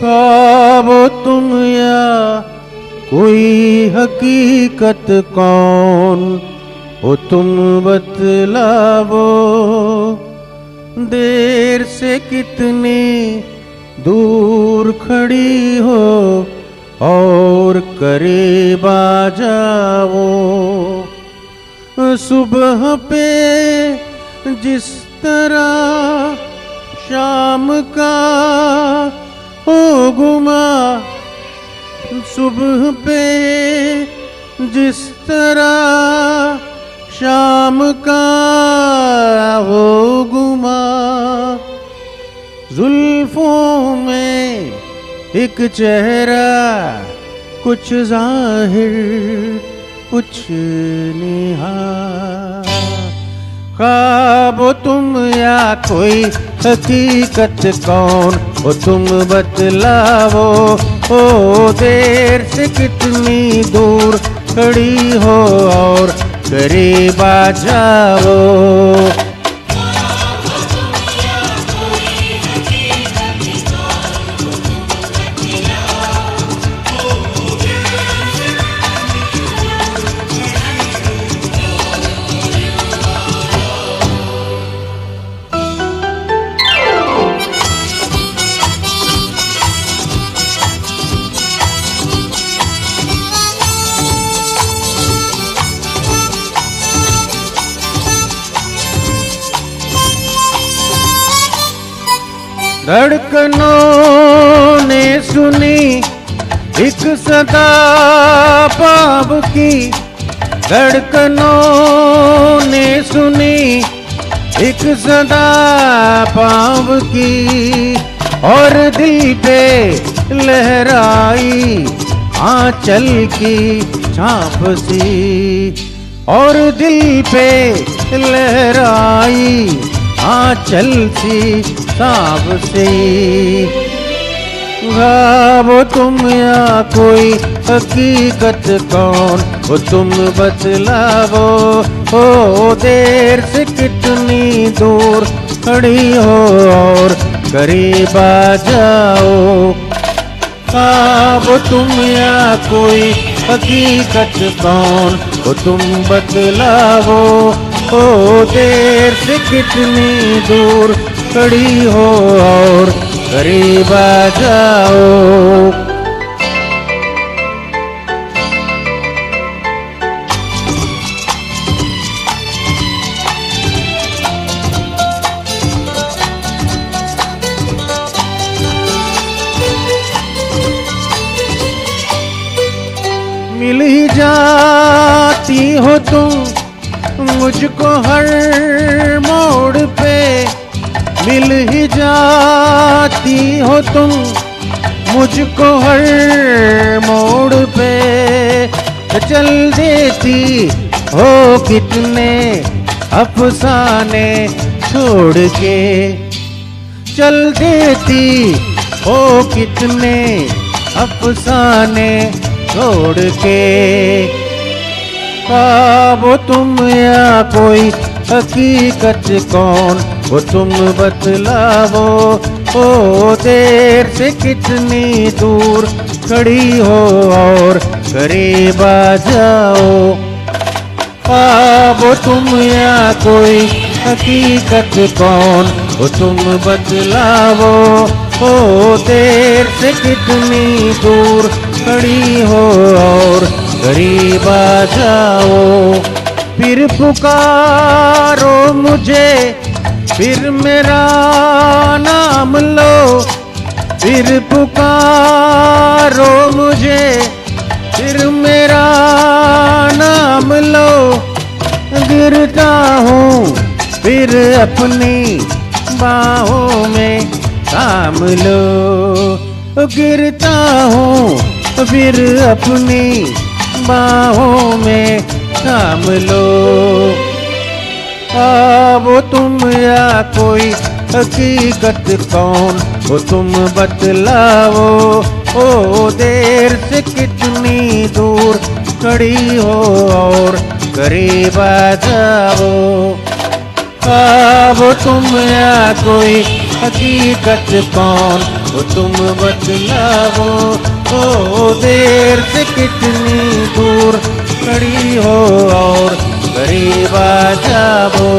ख्वाब तुम या कोई हकीकत कौन हो तुम बतलावो। देर से कितनी दूर खड़ी हो और करीब आ जाओ। सुबह पे जिस तरह शाम का हो गुमा, सुबह पे जिस तरह शाम का हो गुमा। जुल्फों में एक चेहरा कुछ जाहिर कुछ निहा। ख्वाब तुम या कोई हकीकत कौन हो तुम बतलावो। ओ देर से कितनी दूर खड़ी हो और करीब आ जाओ। धड़कनों ने सुनी एक सदा पाप की। धड़कनों ने सुनी एक सदा पाप की और दिल पे लहराई आंचल की छाप सी। और दिल पे लहराई आंचल सी सांप से। ख्वाब तुम या कोई हकीकत कौन हो तुम बतलावो। हो देर से कितनी दूर खड़ी हो और करीब आ जाओ। ख्वाब तुम या कोई हकीकत कौन हो तुम बतलावो। ओ देर से कितनी दूर खड़ी हो और करीब आ जाओ। मिल ही जाती हो तुम मुझको हर मोड़ पे। मिल ही जाती हो तुम मुझको हर मोड़ पे। चल देती हो कितने अफसाने छोड़ के। चल देती हो कितने अफसाने छोड़ के। ख्वाब तुम या कोई हकीकत कौन वो तुम बतलावो। ओ देर से कितनी दूर खड़ी हो और करीब आ जाओ। ख्वाब तुम या कोई हकीकत कौन वो तुम बतलावो। ओ देर से कितनी दूर खड़ी हो और करीब आ जाओ। फिर पुकारो मुझे फिर मेरा नाम लो। फिर पुकारो मुझे फिर मेरा नाम लो। गिरता हूँ फिर अपनी बाहों में थाम लो। गिरता हूँ फिर अपनी बाहों में थाम लो। वो तुम या कोई हकीकत कौन वो तुम बतलावो। ओ देर से कितनी दूर खड़ी हो और करीब आ जाओ। वो तुम या कोई हकीकत कौन, वो तुम बतलाओ। ओ देर से कितनी दूर खड़ी हो और करीब आ जाओ।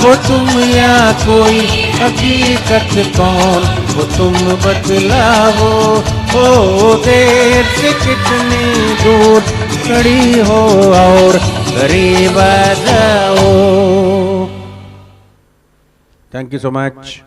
वो तुम या कोई हकीकत कौन, वो तुम बतलाओ। ओ देर से कितनी दूर खड़ी हो और करीब आ जाओ। Thank you so much.